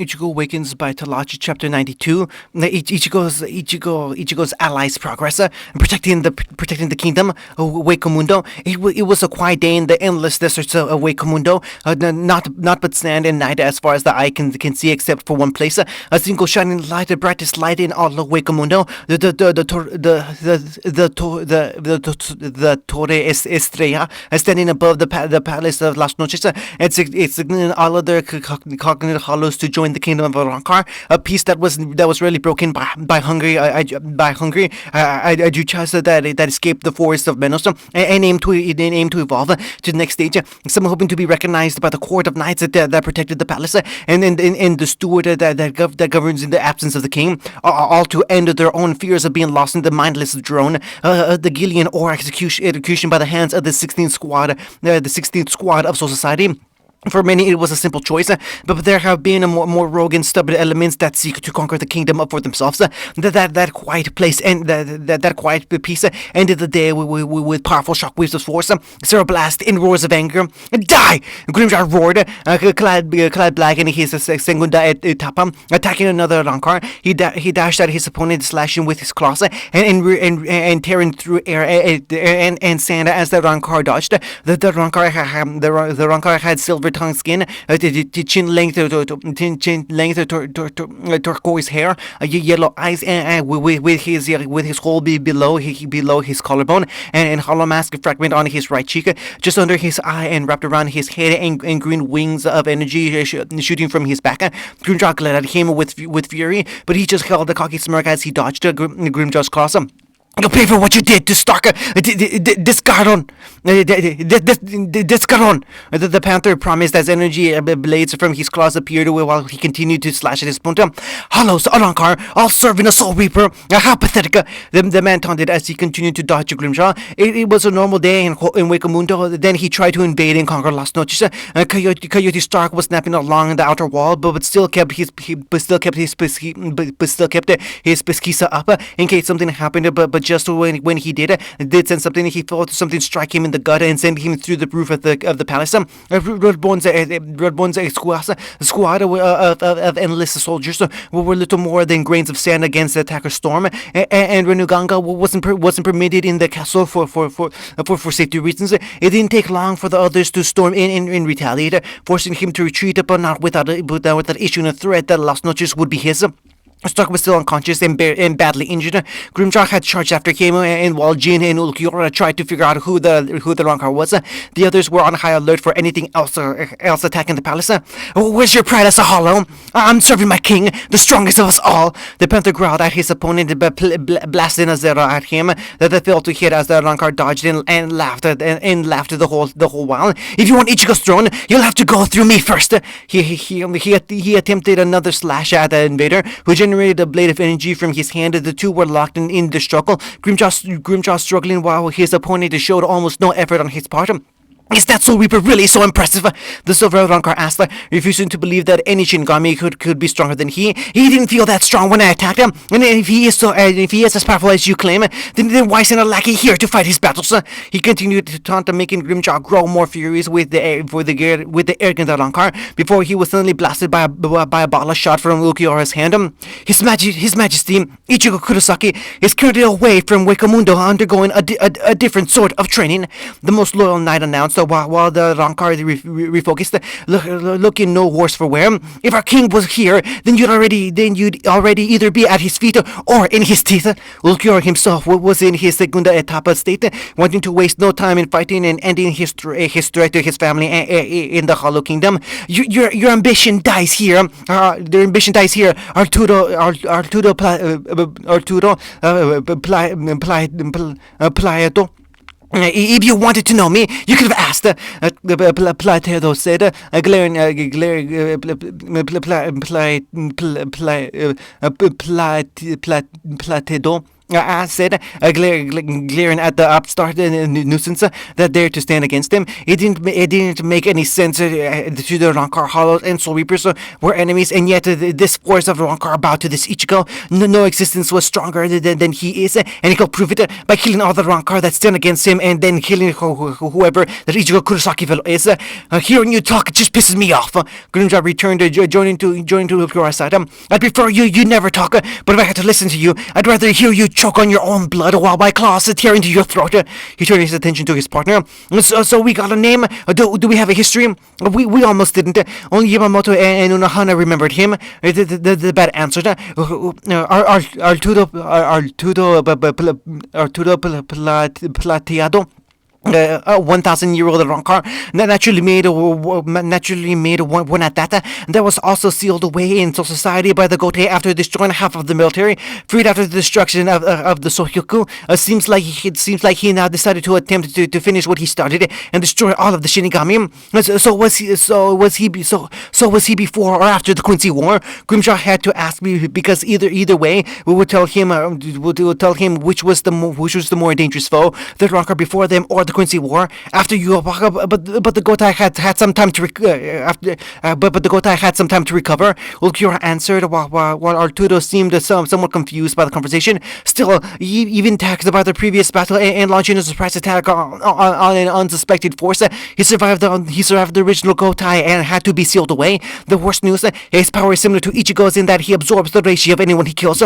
Ichigo awakens by Talachi chapter 92. Ichigo's allies progress, protecting the kingdom of Wakemundo. It was a quiet day in the endless deserts of Wakemundo. Notwithstanding and night as far as the eye can see, except for one place. A single shining light, the brightest light in all of Wakemundo. The Torre Estrella, standing above the palace of Las Noches. It's signaling all other cognitive hollows to join the kingdom of Rancor, a peace that was really broken by hunger. I do trust that escaped the forest of Menos and aim to evolve to the next stage. Some hoping to be recognized by the court of knights that protected the palace and the steward that governs in the absence of the king, all to end their own fears of being lost in the mindless drone, the Gillian or execution by the hands of the 16th squad of Soul Society. For many, it was a simple choice, but there have been more rogue and stubborn elements that seek to conquer the kingdom for themselves. That quiet place and that quiet peace ended the day with powerful shockwaves of force. Sarah blast in roars of anger. Die! Grimjar roared, clad black in his segunda etapa, attacking another Rancor. He dashed at his opponent, slashing with his claws and tearing through air and sand as the Rancor dodged. The Rancor had silver tongue skin, chin length turquoise hair, yellow eyes, and with his hole below his collarbone, and hollow mask fragment on his right cheek, just under his eye, and wrapped around his head, and green wings of energy shooting from his back. Grimjaw glared at him with fury, but he just held a cocky smirk as he dodged Grimjaw's claws. You'll pay for what you did to Stark. Discardon. The panther promised as energy blades from his claws appeared while he continued to slash at his opponent. Hollows, Arankar, all serving a Soul Reaper. How pathetic. The man taunted as he continued to dodge Grimjaw. It was a normal day in Wakemundo. Then he tried to invade and conquer Las Noches. Coyote Stark was snapping along the outer wall, but still kept his pesquisa up in case something happened. But just when he did send something, he felt something strike him in the gut and send him through the roof of the palace. Redbone's squad of endless soldiers were little more than grains of sand against the attacker's storm, and Renuganga wasn't permitted in the castle for safety reasons. It didn't take long for the others to storm in and retaliate, forcing him to retreat, but not without issuing a threat that Las Noches would be his. Stark was still unconscious and badly injured. Grimjaw had charged after him, and while Jin and Ulquiorra tried to figure out who the Rancor was, the others were on high alert for anything else attacking the palace. Where's your pride as a hollow? I'm serving my king, the strongest of us all. The panther growled at his opponent, blasting a zero at him that failed to hit as the Rancor dodged and laughed the whole while. If you want Ichigo's throne, you'll have to go through me first. He attempted another slash at the invader, who generated a blade of energy from his hand. The two were locked in the struggle. Grimjaw struggling while his opponent showed almost no effort on his part. Is that Soul Reaper really so impressive? The Silver Rancor asked, refusing to believe that any Shinigami could be stronger than he. He didn't feel that strong when I attacked him, and if he is as powerful as you claim, then why send a lackey here to fight his battles? He continued to taunt, making Grimjaw grow more furious with the arrogant Rancor before he was suddenly blasted by a bottle shot from Ulquiorra's hand. His Majesty Ichigo Kurosaki is currently away from Wakemundo, undergoing a different sort of training. The most loyal knight announced. While the Rancor refocused, looking no worse for wear. If our king was here, then you'd already either be at his feet or in his teeth. Ulquiorra himself was in his segunda etapa state, wanting to waste no time in fighting and ending his threat to his family in the Hollow Kingdom. Your ambition dies here. Their ambition dies here. Arturo Plaeto. If you wanted to know me, you could have asked. Platedo said, glaring. Platedo. said, glaring at the upstart nuisance that dared to stand against him. It didn't make any sense to the Rancor Hollows and Soul Reapers were enemies, and yet this force of Rancor bowed to this Ichigo. No existence was stronger than he is, and he could prove it by killing all the Rancor that stand against him, and then killing whoever that Ichigo Kurosaki fellow is. Hearing you talk just pisses me off. Grimjaw returned to joining to Ulquiorra's side. I'd prefer you never talk, but if I had to listen to you, I'd rather hear you choke on your own blood while my claws tear into your throat. He turned his attention to his partner. So we got a name? Do we have a history? We almost didn't. Only Yamamoto and Unohana remembered him. The bad answered. Arturo Plateado. 1,000-year-old Rancor naturally made one at that. That was also sealed away into society by the Gotei after destroying half of the military, freed after the destruction of the Sohyoku. Seems like he now decided to attempt to finish what he started and destroy all of the Shinigami. So was he before or after the Quincy War? Grimjaw had to ask me because either way we would tell him which was the more dangerous foe, the Rancor before them or the Quincy War. After you, but the Gotai had some time to recover. Ulquiorra answered while Arturo seemed somewhat confused by the conversation. Still, even taxed by the previous battle and launching a surprise attack on an unsuspected force, he survived the original Gotai and had to be sealed away. The worst news: his power is similar to Ichigo's in that he absorbs the ratio of anyone he kills.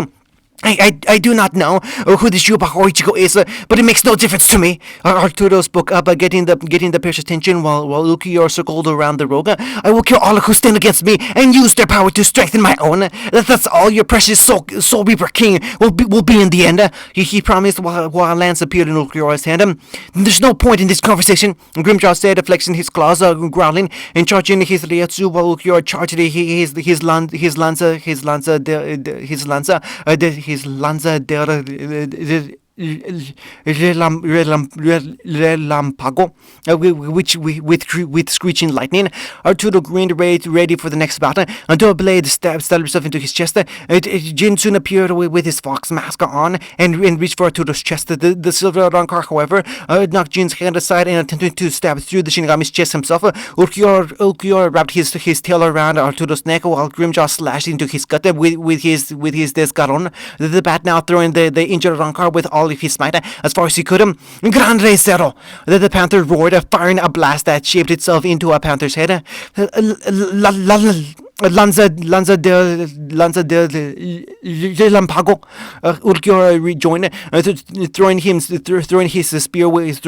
I do not know who this Yuba or Ichigo is, but it makes no difference to me. Arturo spoke up, getting the pair's attention while Ulquiorra circled around the rogue. I will kill all who stand against me and use their power to strengthen my own. That's all your precious Soul Reaper King will be in the end. He promised while a lance appeared in Ulquiorra's hand. There's no point in this conversation, Grimjaw said, flexing his claws, growling and charging his Ryatsu while Ulquiorra charged his Lanza Relampago, with screeching lightning. Arturo grinned, ready for the next battle, until a blade stabbed himself into his chest. Jin soon appeared with his fox mask on and reached for Arturo's chest. The silver Rancor, however, knocked Jin's hand aside and attempted to stab through the Shinigami's chest himself. Ulquiorra wrapped his tail around Arturo's neck while Grimjaw slashed into his gut with his descaron. The bat now throwing the injured Rancor with all of his might as far as he could. Grande Zero! The panther roared, firing a blast that shaped itself into a panther's head. Lanza del Lampago. Ulquiorra rejoined, throwing him spear with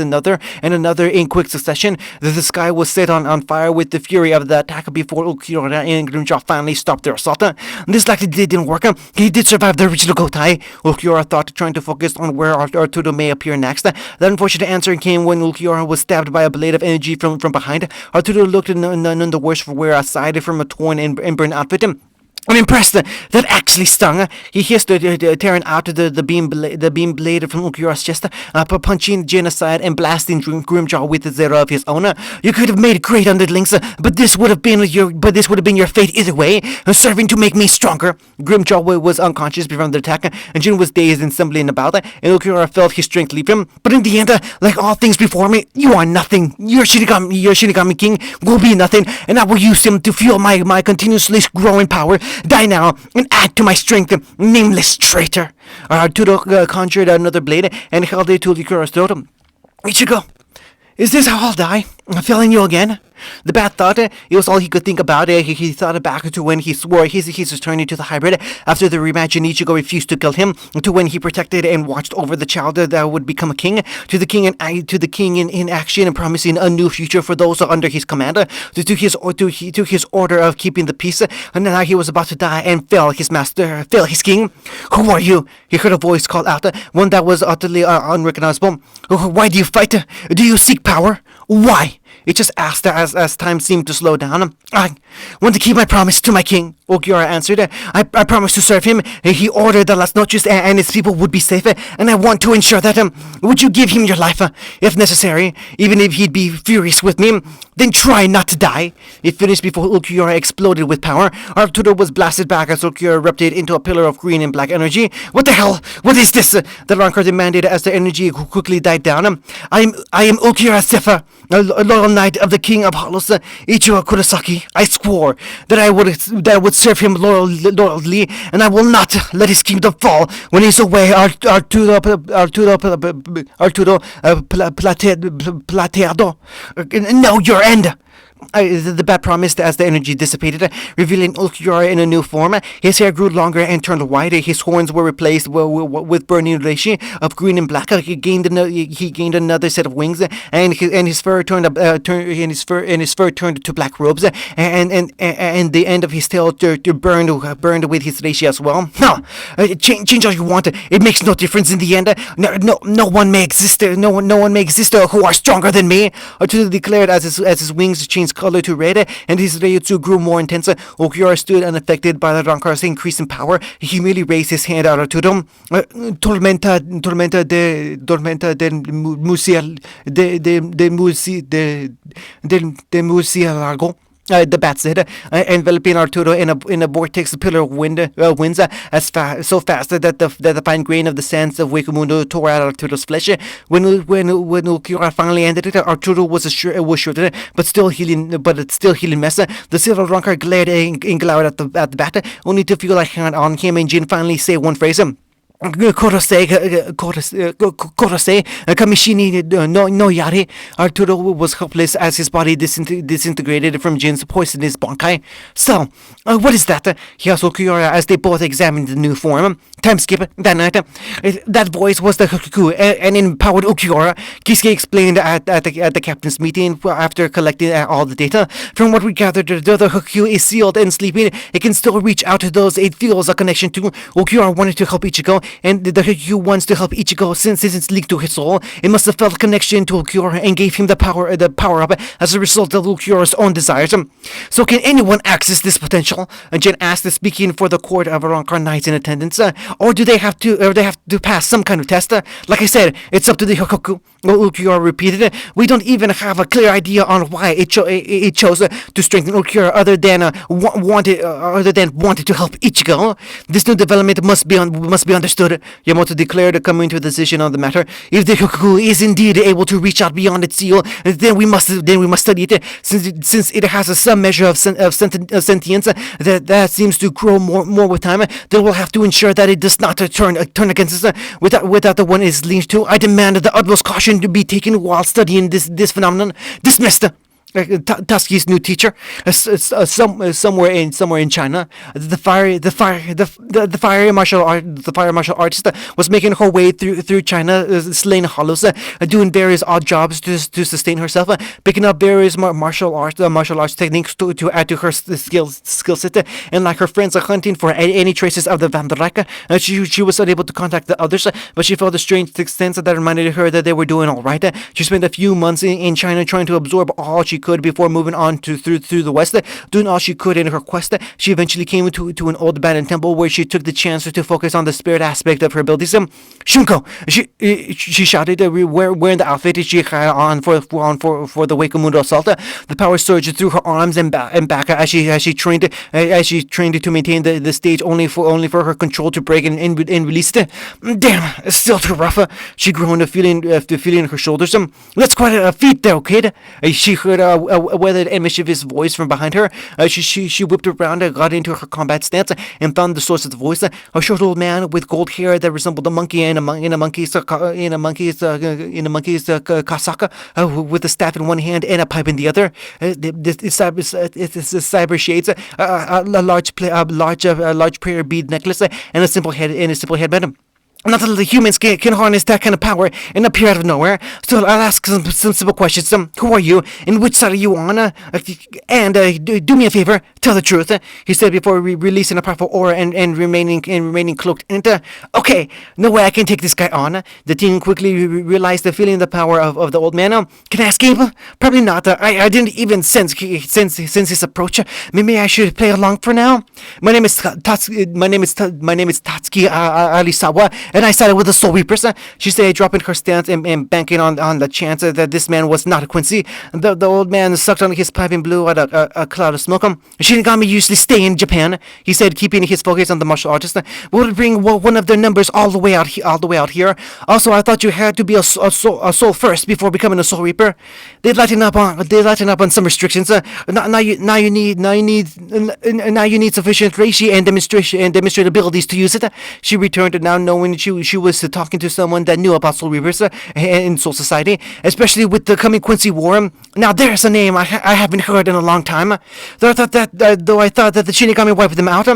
another and another in quick succession. The sky was set on fire with the fury of the attack before Ulquiorra and Grimjaw finally stopped their assault. This likely didn't work. He did survive the original Gotai, Ulquiorra thought, trying to focus on where Arturo may appear next. The unfortunate answer came when Ulquiorra was stabbed by a blade of energy from behind. Arturo looked none the worse for wear aside from a torn and burned outfit. I'm impressed. That actually stung. He hissed, tearing out the beam blade from Ulquiorra's chest, punching Jin aside and blasting Grimjaw with the Zero of his own. You could have made great underlings, but this would have been your fate either way, serving to make me stronger. Grimjaw was unconscious before the attack, and Jin was dazed and stumbling about, and Ulquiorra felt his strength leave him. But in the end, like all things before me, you are nothing. Your Shinigami King will be nothing, and I will use him to fuel my continuously growing power. Die now and add to my strength, nameless traitor. Arturo conjured another blade and held it to Ulquiorra's throat. Ichigo, is this how I'll die? Failing you again? The bat thought it was all he could think about. He thought back to when he swore he's returning to the hybrid after the rematch and Ichigo refused to kill him, to when he protected and watched over the child that would become a king, to the king in action and promising a new future for those under his command, to his order of keeping the peace. And now he was about to die and fail his master, fail his king. Who are you? He heard a voice call out, one that was utterly unrecognizable. Why do you fight? Do you seek power? Why? It just asked as time seemed to slow down. I want to keep my promise to my king, Okiura answered. I promise to serve him. He ordered that Las Noches and his people would be safe, and I want to ensure that. Would you give him your life, if necessary, even if he'd be furious with me? Then try not to die. It finished before Ulquiorra exploded with power. Arturo was blasted back as Ulquiorra erupted into a pillar of green and black energy. What the hell? What is this? The Rancor demanded as the energy quickly died down. I am Ulquiorra Sefa, a loyal knight of the king of Hollows, Ichigo Kurosaki. I swore that I would serve him loyally, and I will not let his kingdom fall when he's away. Arturo Plateado. No, your end. The bat promised as the energy dissipated, revealing Ulquiorra in a new form. His hair grew longer and turned white. His horns were replaced with burning reishi of green and black. He gained another set of wings, and his fur turned to black robes. And the end of his tail burned with his reishi as well. No, change all you want. It makes no difference in the end. No one may exist. No one may exist who are stronger than me. Arturo declared as his wings changed color to red, and his Reijutsu grew more intense. Ulquiorra stood unaffected by the Rankar's increase in power. He merely raised his hand out to them. Tormenta de Murcielago. The bat said, enveloping Arturo in a vortex pillar of winds so fast that the fine grain of the sands of Wakamundo tore out Arturo's flesh. When Ulquiorra finally ended it, Arturo was shorter, but still healing mess. The silver Rancor glared and glowered at the bat, only to feel a hand on him and Jin finally say one phrase. Korose, Kamishini no Yari. Arturo was helpless as his body disintegrated from Jin's poisonous bonkai. So, what is that? He asked Ulquiorra as they both examined the new form. Time skip. That night, that voice was the Hakuku and empowered Ulquiorra. Kisuke explained at the captain's meeting after collecting all the data. From what we gathered, the Hakuku is sealed and sleeping. It can still reach out to those it feels a connection to. Ulquiorra wanted to help Ichigo, and the Hakuku wants to help Ichigo since it's linked to his soul. It must have felt a connection to Ulquiorra and gave him the power up as a result of Ulquiorra's own desires. So can anyone access this potential? Jin asked, speaking for the court of Rancor knights in attendance. Or do they have to pass some kind of test? Like I said, it's up to the Hakuku. Ulquiorra repeated. We don't even have a clear idea on why it chose to strengthen Ulquiorra other than wanted to help Ichigo. This new development must be understood. Yamato declared, coming to a decision on the matter. If the Hakuku is indeed able to reach out beyond its seal, then we must study it. Since it has some measure of sentience that seems to grow more with time, then we'll have to ensure that it does not turn against us without the one it is linked to. I demand the utmost caution to be taken while studying this phenomenon. Dismissed. Tusky's new teacher, somewhere in China, the fire martial artist was making her way through China, slaying hollows, doing various odd jobs to sustain herself, picking up various martial arts techniques to add to her skill set, and like her friends, hunting for any traces of the Vanderreich. She was unable to contact the others, but she felt a strange sense that reminded her that they were doing all right. She spent a few months in China trying to absorb all she could before moving on through the west, doing all she could in her quest. She eventually came to an old abandoned temple where she took the chance to focus on the spirit aspect of her abilities. Shunko, she shouted, wearing the outfit she had on for the Wakamundo assault. The power surged through her arms and back as she trained to maintain the stage, only for her control to break and release it. Damn, still too rough. She groaned, feeling her shoulders. That's quite a feat there, kid. She heard a weathered and mischievous voice from behind her. She whipped around, got into her combat stance, and found the source of the voice. A short old man with gold hair that resembled a monkey in a monkey's kasaka, with a staff in one hand and a pipe in the other. It's cyber shades, a large prayer bead necklace, and a simple headband. Not all the humans can harness that kind of power and appear out of nowhere. So I'll ask some simple questions. Who are you? And which side are you on? And do me a favor. Tell the truth, he said before releasing a powerful aura and remaining cloaked in it. Okay, no way I can take this guy on. The teen quickly realized the feeling the power of the old man. Can I escape? Probably not. I didn't even sense his approach. Maybe I should play along for now. My name is Tatsuki Arisawa, and I sided with the Soul Reapers. She said, dropping her stance and banking on the chance that this man was not a Quincy. The old man sucked on his pipe and blew out a cloud of smoke. Shinigami usually stay in Japan, he said, keeping his focus on the martial artist. Would bring one of their numbers all the way out here. Also, I thought you had to be a soul first before becoming a Soul Reaper. They'd lighten up on some restrictions. Now you need sufficient reishi and demonstrate abilities to use it. She returned, now knowing she was talking to someone that knew about Soul Reapers in Soul Society, especially with the coming Quincy War. Now there's a name I haven't heard in a long time. Though I thought that the Shinigami wiped them out.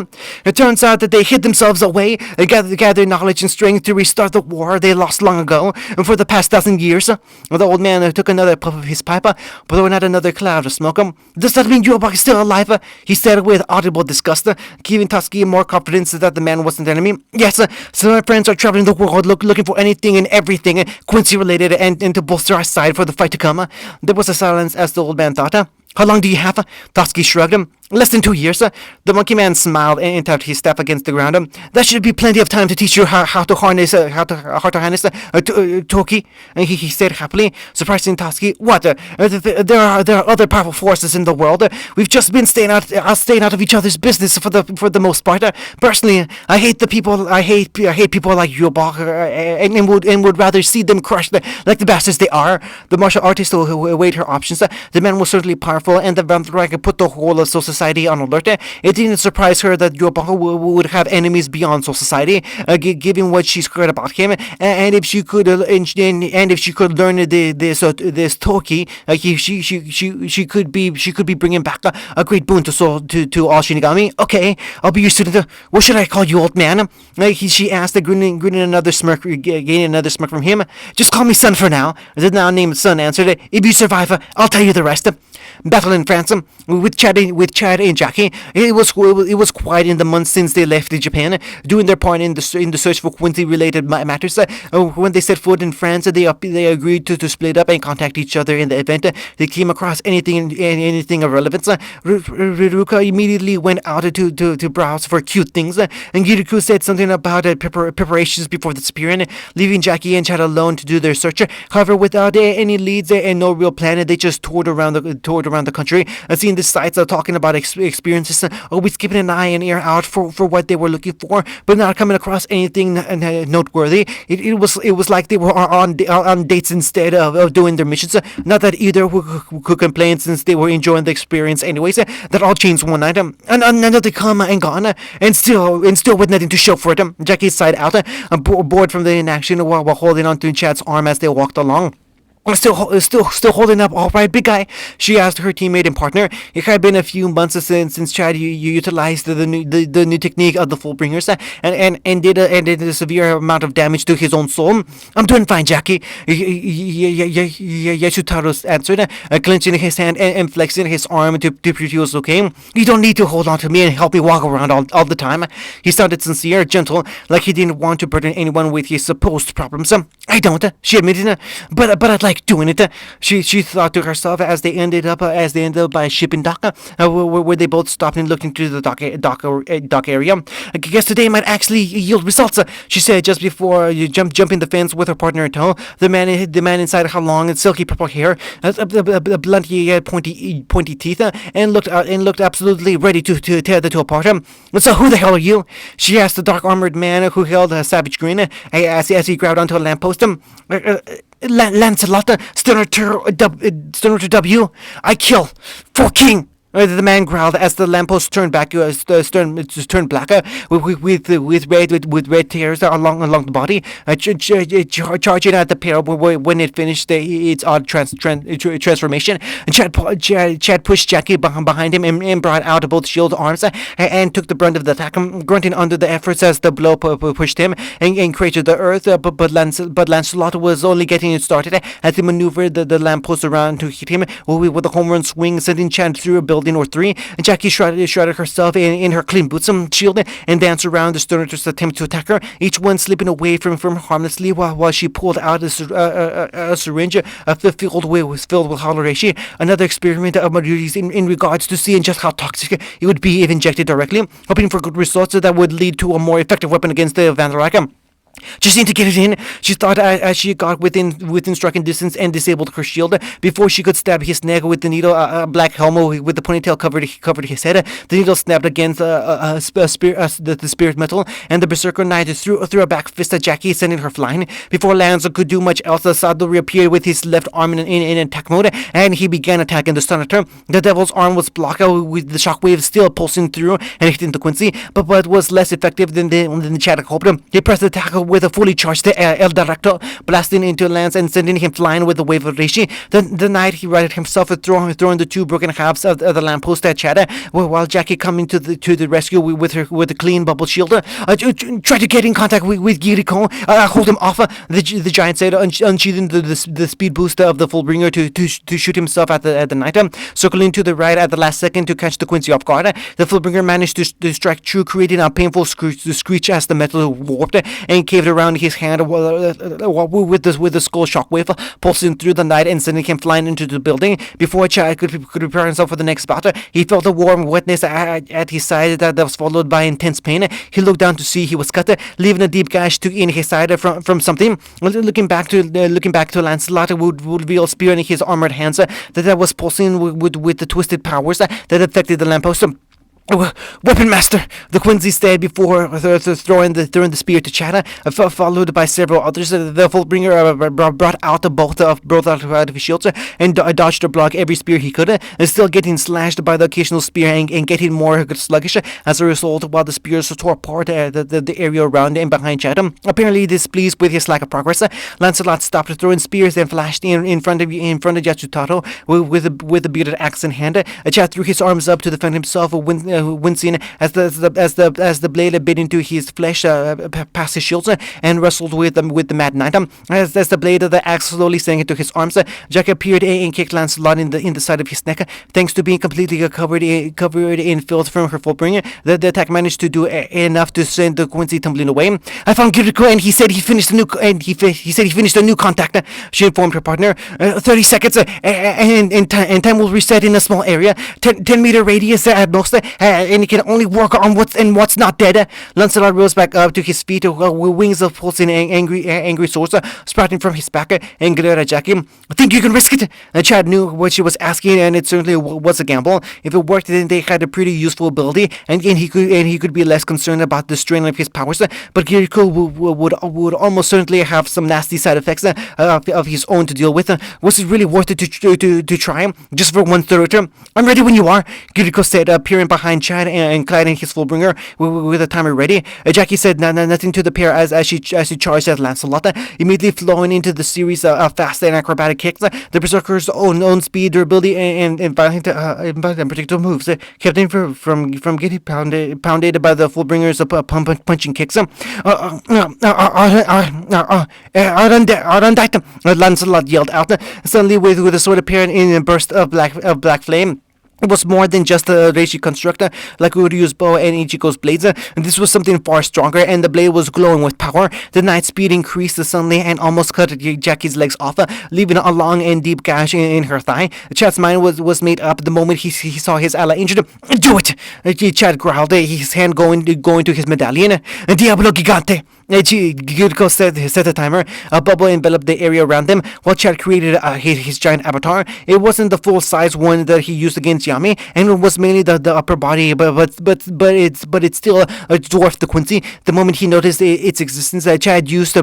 It turns out that they hid themselves away and gathered knowledge and strength to restart the war they lost long ago and for the past 1,000 years. The old man took another puff of his pipe, blowing out another cloud of smoke. Does that mean Yubak is still alive? He said with audible disgust, giving Tatsuki more confidence that the man wasn't an enemy. Yes, so my friends are traveling the world looking for anything and everything Quincy related and to bolster our side for the fight to come. There was a silence as the old man thought. How long do you have? Tatsuki shrugged. Less than 2 years. The monkey man smiled and tapped his staff against the ground. That should be plenty of time to teach you how to harness Toki. He said happily, surprising Tatsuki. What? There are other powerful forces in the world. We've just been staying out of each other's business for the most part. Personally, I hate people like Yubak and would rather see them crushed like the bastards they are. The martial artist who weighed her options. The man was certainly powerful, and the vampire could put the whole of Soul Society on alert. It didn't surprise her that Yubak would have enemies beyond Soul Society, given what she's heard about him. And if she could, learn this Toki, she could be bringing back a great boon to all Shinigami. Okay, I'll be your student. What should I call you, old man? She asked, grinning another smirk, gaining another smirk from him. Just call me son for now. The now named son answered. If you survive, I'll tell you the rest. Battle in France with Chad and Jackie. It was quiet in the months since they left Japan, doing their part in the search for Quincy-related matters. When they set foot in France, they agreed to split up and contact each other in the event they came across anything of relevance. Riruka immediately went out to browse for cute things, and Giriku said something about preparations before disappearing, leaving Jackie and Chad alone to do their search. However, without any leads and no real plan, they just toured around the country, seeing the sites, talking about experiences, always keeping an eye and ear out for what they were looking for, but not coming across anything noteworthy. It was like they were on dates instead of doing their missions. Not that either could complain, since they were enjoying the experience anyways. That all changed one night, and another come and gone, and still with nothing to show for it. Jackie sighed out, bored from the inaction, while holding on to Chad's arm as they walked along. Still holding up all right, big guy? She asked her teammate and partner. It had been a few months since Chad you utilized the new technique of the Fullbringers and did a severe amount of damage to his own soul. I'm doing fine, Jackie. Yashutaro answered, clenching his hand and flexing his arm to prove he was okay. You don't need to hold on to me and help me walk around all the time. He sounded sincere, gentle, like he didn't want to burden anyone with his supposed problems. I don't, she admitted, but I'd like doing it. She thought to herself as they ended up by a shipping dock, where they both stopped and looked into the dock area. I guess today might actually yield results, she said just before jumping the fence with her partner in tow. The man inside had long and silky purple hair, blunt pointy teeth, and looked absolutely ready to tear the two apart. So who the hell are you? She asked the dark armored man who held a savage grin as he grabbed onto a lamppost. Lancelot, Stunner to W. I kill for King. The man growled as the lamppost turned black, with red tears along the body, charging at the pair when it finished its odd transformation. Chad pushed Jackie behind him and brought out both shield arms and took the brunt of the attack, grunting under the efforts as the blow pushed him and cratered the earth. But Lancelot was only getting it started as he maneuvered the lamppost around to hit him with a home run swing, sending Chad through a building building or three. Jackie shrouded herself in her clean boots and shield and danced around the Stormtroopers' attempt to attack her, each one slipping away from harmlessly while she pulled out a syringe filled with hollow reishi. Another experiment of Maruri's in regards to seeing just how toxic it would be if injected directly, hoping for good results that would lead to a more effective weapon against the Vandarak. Just need to get it in, she thought as she got within striking distance and disabled her shield before she could stab his neck with the needle. A black helmet with the ponytail covered his head. The needle snapped against the spirit metal, and the Berserker Knight threw a back fist at Jackie, sending her flying. Before Lance could do much else, Sado reappeared with his left arm in attack mode, and he began attacking the Stunner. The Devil's arm was blocked with the shockwave still pulsing through and hitting the Quincy, but was less effective than the Chad hoped. He pressed the tackle with a fully charged El Directo, blasting into Lance and sending him flying with a wave of reishi. The knight he righted himself, throwing the two broken halves of the lamppost at Chad, while Jackie coming to the rescue with a clean bubble shield. Try to get in contact with Giriko. Hold him off. The giant said, unsheathing the speed boost of the Fullbringer to shoot himself at the knight, circling to the right at the last second to catch the Quincy off guard. The Fullbringer managed to strike true, creating a painful screech as the metal warped and caved around his hand with the skull shockwave pulsing through the night and sending him flying into the building. Before Chad could prepare himself for the next battle, he felt a warm wetness at his side that was followed by intense pain. He looked down to see he was cut, leaving a deep gash in his side from something. Looking back to Lancelot would reveal spear in his armored hands that was pulsing with the twisted powers that affected the lamppost. Weapon Master! The Quincy said before throwing the spear to Chad, followed by several others. The Fullbringer brought out both of his shields and dodged to block every spear he could, still getting slashed by the occasional spear and getting more sluggish as a result, while the spears tore apart the area around and behind Chad. Apparently displeased with his lack of progress, Lancelot stopped throwing spears and flashed in front of Yatsutato with a bearded axe in hand. Chad threw his arms up to defend himself, wincing as the blade bit into his flesh past his shields and wrestled with the Mad Knight. As the blade of the axe slowly sank into his arms, Jack appeared and kicked Lancelot in the side of his neck. Thanks to being completely covered in filth from her Fullbringer, the attack managed to do enough to send the Quincy tumbling away. I found Kiriko and he said he finished a new contact. She informed her partner. 30 seconds and time will reset in a small area, 10-meter radius at most. And he can only work on what's not dead. Lancelot rose back up to his feet, wings of pulsing angry swords sprouting from his back, and glared at Jackie. I think you can risk it. Chad knew what she was asking, and it certainly was a gamble. If it worked, then they had a pretty useful ability, and he could be less concerned about the strain of his powers. But Kiriko would almost certainly have some nasty side effects of his own to deal with. Was it really worth it to try just for one third? I'm ready when you are, Kiriko said, appearing behind Chad and clad in his Fullbringer with a timer ready. Jackie said nothing to the pair as she charged at Lancelot, immediately flowing into the series of fast and acrobatic kicks. The Berserker's own speed, durability, and violent predictable moves kept him from getting pounded by the Fullbringer's punching kicks. Lancelot yelled out, suddenly with a sword appearing in a burst of black flame. It was more than just a reishi constructor like Uryu's bow and Ichigo's blades. This was something far stronger, and the blade was glowing with power. The knight's speed increased suddenly and almost cut Jackie's legs off, leaving a long and deep gash in her thigh. Chad's mind was made up the moment he saw his ally injured. Do it! Chad growled, his hand going to his medallion. Diablo Gigante! Kiriko set the timer. A bubble enveloped the area around them, while Chad created his giant avatar. It wasn't the full-size one that he used against Yami, and it was mainly the upper body, but it still dwarfed the Quincy. The moment he noticed its existence, Chad used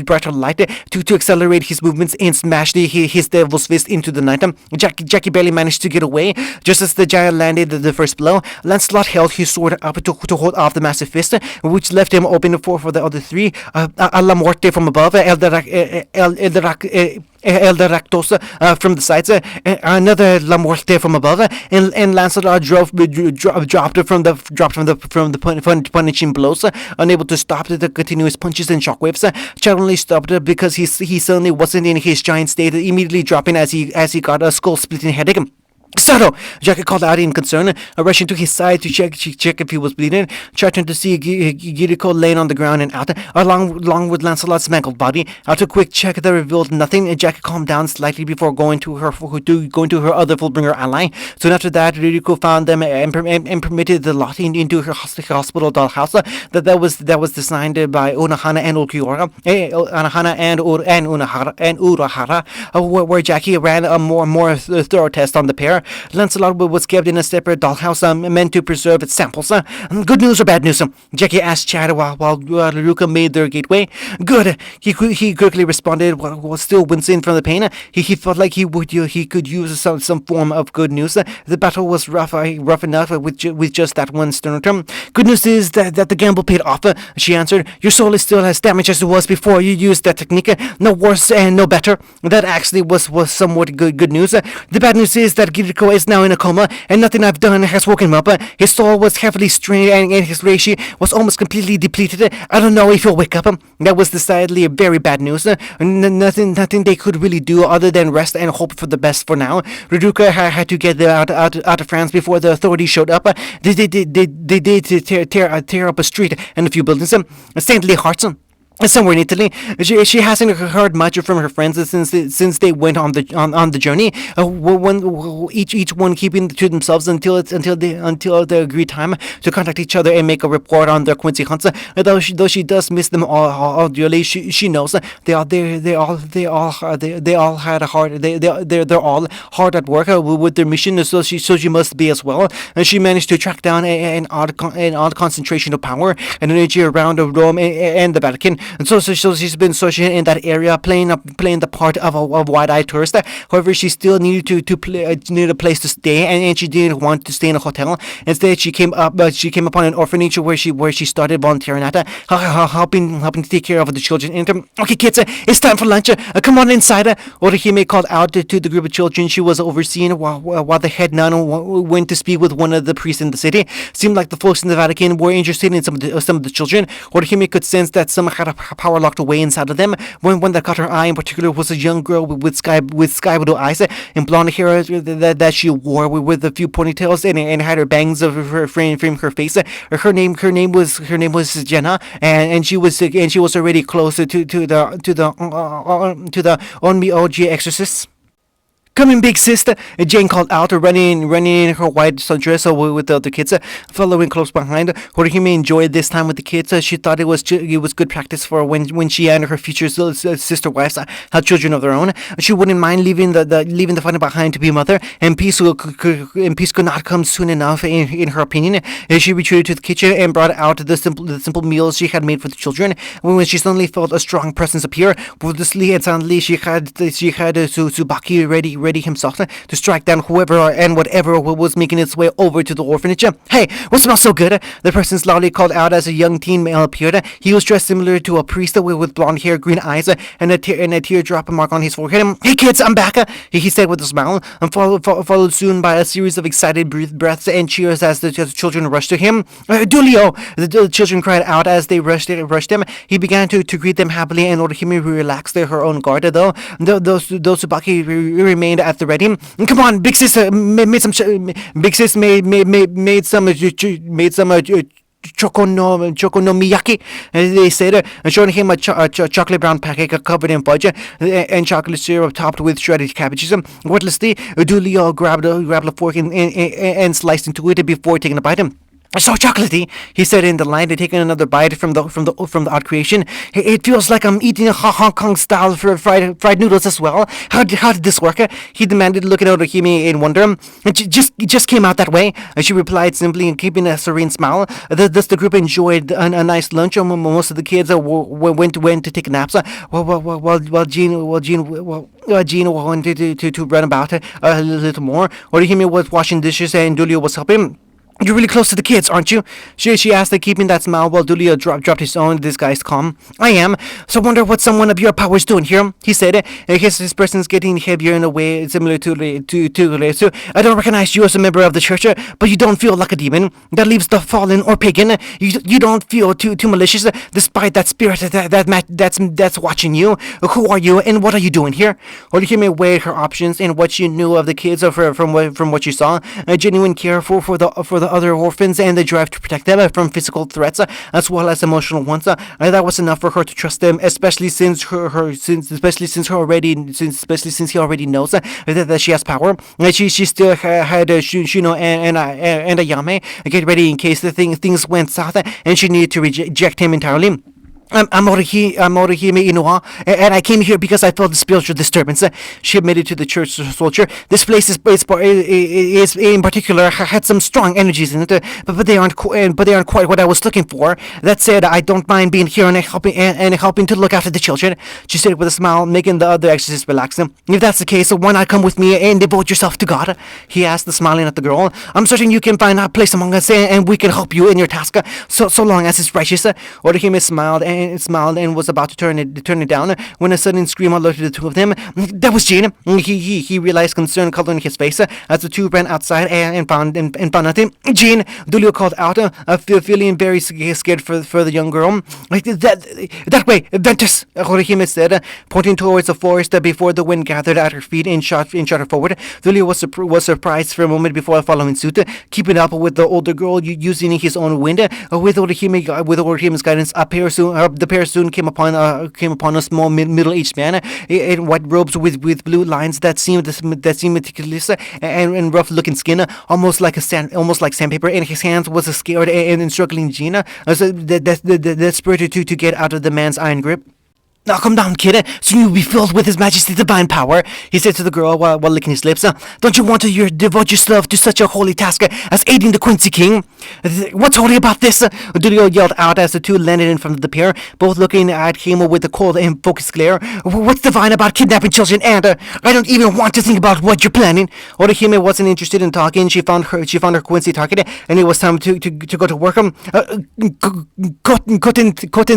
brighter light to accelerate his movements and smashed his devil's fist into the night. Jackie barely managed to get away. Just as the giant landed the first blow, Lancelot held his sword up to hold off the massive fist, which left him open for the other three. A La Muerte from above, El Deractos from the sides, another La Muerte from above, and Lancelot dropped from the punishing blows, unable to stop the continuous punches and shockwaves. Chad only stopped because he suddenly wasn't in his giant state, immediately dropping as he got a skull-splitting headache. Sato! Jackie called out in concern, rushing to his side to check if he was bleeding. Charging to see Giriko laying on the ground and out, along with Lancelot's mangled body. After a quick check that revealed nothing, Jackie calmed down slightly before going to her other Fullbringer ally. Soon after that, Ririko found them and permitted the lot into her hospital dollhouse that was designed by Unohana and Ukiura, Unohana and Urahara, where Jackie ran a more thorough test on the pair. Lancelot was kept in a separate dollhouse meant to preserve its samples. Good news or bad news? Jackie asked Chad while Ruka made their gateway. Good. He quickly responded while still wincing from the pain. He felt like he could use some form of good news. The battle was rough enough with just that one sternotum. Good news is that the gamble paid off, she answered. Your soul is still as damaged as it was before you used that technique. No worse and no better. That actually was somewhat good news. The bad news is that Giriko is now in a coma, and nothing I've done has woken him up. His soul was heavily strained, and his reishi was almost completely depleted. I don't know if he'll wake up. That was decidedly very bad news. Nothing they could really do other than rest and hope for the best for now. Ruduka had to get them out of France before the authorities showed up. They did tear up a street and a few buildings. Saintly hearts. Somewhere in Italy, she hasn't heard much from her friends since they went on the journey. Each one keeping to themselves until the agreed time to contact each other and make a report on their Quincy hunts. Though she does miss them all dearly, she knows they're all hard at work with their mission. So she must be as well. And she managed to track down an odd concentration of power and energy around Rome and the Vatican. And so she's been searching in that area, playing the part of a wide-eyed tourist. However, she still needed needed a place to stay, and she didn't want to stay in a hotel. Instead, she came upon an orphanage where she started volunteering at, helping to take care of the children. Okay, kids, it's time for lunch. Come on inside. Orihime called out to the group of children she was overseeing while the head nun went to speak with one of the priests in the city. Seemed like the folks in the Vatican were interested in some of the children. Orihime could sense that some had a power locked away inside of them. One that caught her eye in particular was a young girl with sky blue eyes and blonde hair that she wore with a few ponytails and had her bangs of her frame her face. Her name was Jenna, and she was already close to the Onmyoji exorcists. Come in, big sister, Jane called out, running in her white sundress with the other kids, following close behind. Horihime enjoyed this time with the kids. She thought it was good practice for when she and her future sister wives had children of their own. She wouldn't mind leaving the fighting behind to be a mother, and peace could not come soon enough, in her opinion. She retreated to the kitchen and brought out the simple meals she had made for the children. When she suddenly felt a strong presence appear, wordlessly and silently, she had Tsubaki ready himself to strike down whoever and whatever was making its way over to the orphanage. Hey, what smells so good? The person loudly called out as a young teen male appeared. He was dressed similar to a priest with blonde hair, green eyes, and a teardrop mark on his forehead. Hey kids, I'm back, he said with a smile, and followed soon by a series of excited breaths and cheers as the children rushed to him. Dulio! The children cried out as they rushed him. He began to greet them happily and ordered him to relax her own guard, though those Tsubaki remained at the ready. Come on, big sis made some chokonomiyaki, they said, showing him a chocolate brown pancake covered in fudge and chocolate syrup topped with shredded cabbages. Wordlessly, Dulio grabbed a fork and sliced into it before taking a bite. So chocolatey, he said in delight, taking another bite from the odd creation. It feels like I'm eating a Hong Kong style fried noodles as well. How did this work? He demanded, looking at Orihime in wonder. It just came out that way. She replied simply and keeping a serene smile. Thus the group enjoyed a nice lunch. Most of the kids went to take naps. While Jean wanted to run about a little more. Orihime was washing dishes and Dulio was helping. You're really close to the kids, aren't you? She asked, keeping that smile while Dulio dropped his own disguised calm. I am. So wonder what someone of your powers doing here, he said. His presence getting heavier in a way similar to Lesu. I don't recognize you as a member of the church, but you don't feel like a demon. That leaves the fallen or pagan. You don't feel too malicious, despite that spirit that's watching you. Who are you, and what are you doing here? Orihime weighed her options and what she knew of the kids from what she saw. A genuine care for the other orphans and the drive to protect them from physical threats as well as emotional ones. That was enough for her to trust them, especially since he already knows that she has power. She still had Shuno and Ayame get ready in case things went south and she needed to reject him entirely. I'm Orihime Inoa, and I came here because I felt a spiritual disturbance. She admitted to the church soldier. This place is in particular had some strong energies in it, but they aren't quite what I was looking for. That said, I don't mind being here and helping to look after the children. She said with a smile, making the other exorcist relax. If that's the case, why not come with me and devote yourself to God? He asked, smiling at the girl. I'm certain you can find a place among us, and we can help you in your task. So long as it's righteous. Orihime smiled and was about to turn it down when a sudden scream alerted the two of them. That was Jean. He realized concern coloring his face as the two ran outside and found nothing. Jean, Dulio called out, feeling very scared for the young girl. That way, Ventus, Orihime said, pointing towards the forest before the wind gathered at her feet and shot her forward. Dulio was surprised for a moment before following suit, keeping up with the older girl using his own wind. With Orihime's guidance, the pair soon came upon a small middle-aged man in white robes with blue lines that seemed meticulous and rough-looking skin, almost like sandpaper. In his hands was a scared and struggling Gina, that spurred to get out of the man's iron grip. Now calm down, kid. Soon you'll be filled with His Majesty's divine power, he said to the girl while licking his lips. Don't you want to devote yourself to such a holy task as aiding the Quincy King? What's holy about this? Dulio yelled out as the two landed in front of the pair, both looking at him with a cold and focused glare. What's divine about kidnapping children? And I don't even want to think about what you're planning. Orihime wasn't interested in talking. She found her Quincy target, and it was time to go to work. Koten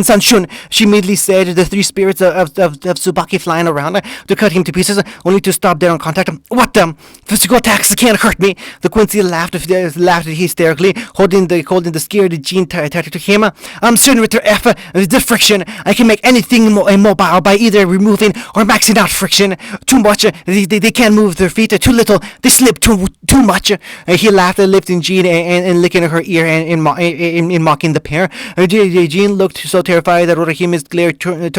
Sanshun, she immediately said, the three spirits of Tsubaki flying around to cut him to pieces, only to stop dead on contact. What the? Physical attacks can't hurt me. The Quincy laughed hysterically, holding the scared Jean tight to him. I'm certain with the friction, I can make anything immobile by either removing or maxing out friction. Too much, they can't move their feet. Too little, they slip too much. He laughed, lifting Jean and licking her ear and mocking the pair. Jean looked so terrified that Orohime's glare turned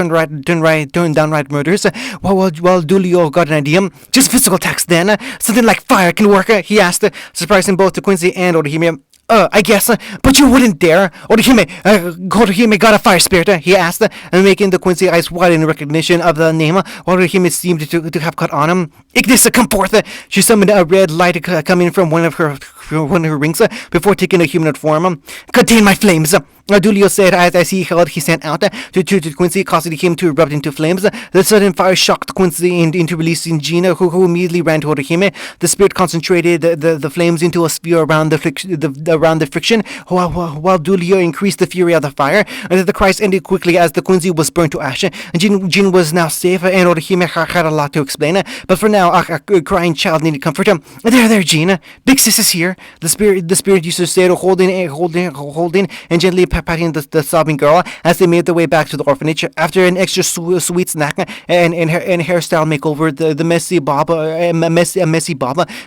downright murders. While Dulio got an idea. Just physical attacks then. Something like fire can work, he asked, surprising both the Quincy and Orihime. I guess, but you wouldn't dare. Orihime got a fire spirit, he asked, making the Quincy eyes wide in recognition of the name. Orihime seemed to have caught on him. Ignis, come forth! She summoned a red light coming from one of her rings before taking a humanoid form. Contain my flames! Dulio said as he held his hand out to Quincy, causing him to erupt into flames. The sudden fire shocked Quincy into releasing Gina, who immediately ran toward Orihime. The spirit concentrated the flames into a sphere around the friction, while Dulio increased the fury of the fire. The cries ended quickly as the Quincy was burned to ash. Jin was now safe, and Orihime had a lot to explain. But for now, a crying child needed comfort. There, Gina. Big sis is here. The spirit used to say, holding and gently patting the sobbing girl as they made their way back to the orphanage. After an extra sweet snack and hairstyle makeover, the messy bob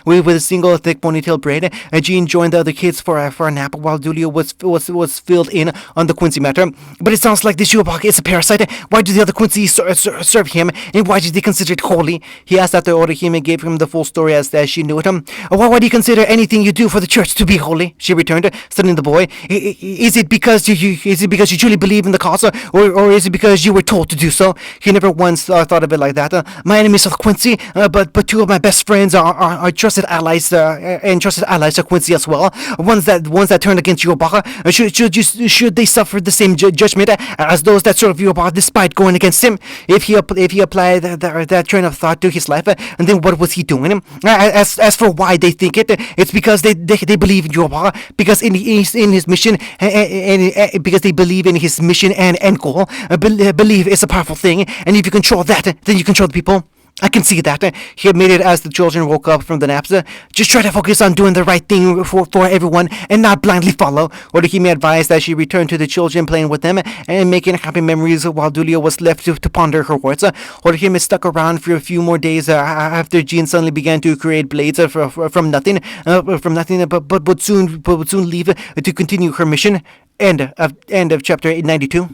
with a single thick ponytail braid, Jean joined the other kids for a nap while Dulio was filled in on the Quincy matter. But it sounds like this Yubak is a parasite. Why do the other Quincy serve him, and why did they consider it holy? He asked after Orihime gave him the full story as she knew it. Why do you consider anything you do for the church to be holy? She returned, studying the boy. Is it because you truly believe in the cause, or is it because you were told to do so? He never once thought of it like that. My enemies are Quincy, but two of my best friends are trusted allies, and trusted allies are Quincy as well. Ones that turn against Yobaka. Should they suffer the same judgment as those that serve Yobaka despite going against him? If he applied that train of thought to his life, and then what was he doing? As for why they think it's because they believe in Yorba because in his mission and because they believe in his mission and end goal. Believe is a powerful thing, and if you control that, then you control the people. I can see that. He admitted as the children woke up from the naps. Just try to focus on doing the right thing for everyone and not blindly follow. Orihime advised that she return to the children playing with them and making happy memories while Dulia was left to ponder her words. Orihime stuck around for a few more days after Jean suddenly began to create blades from nothing, but would soon leave to continue her mission. End of chapter 92.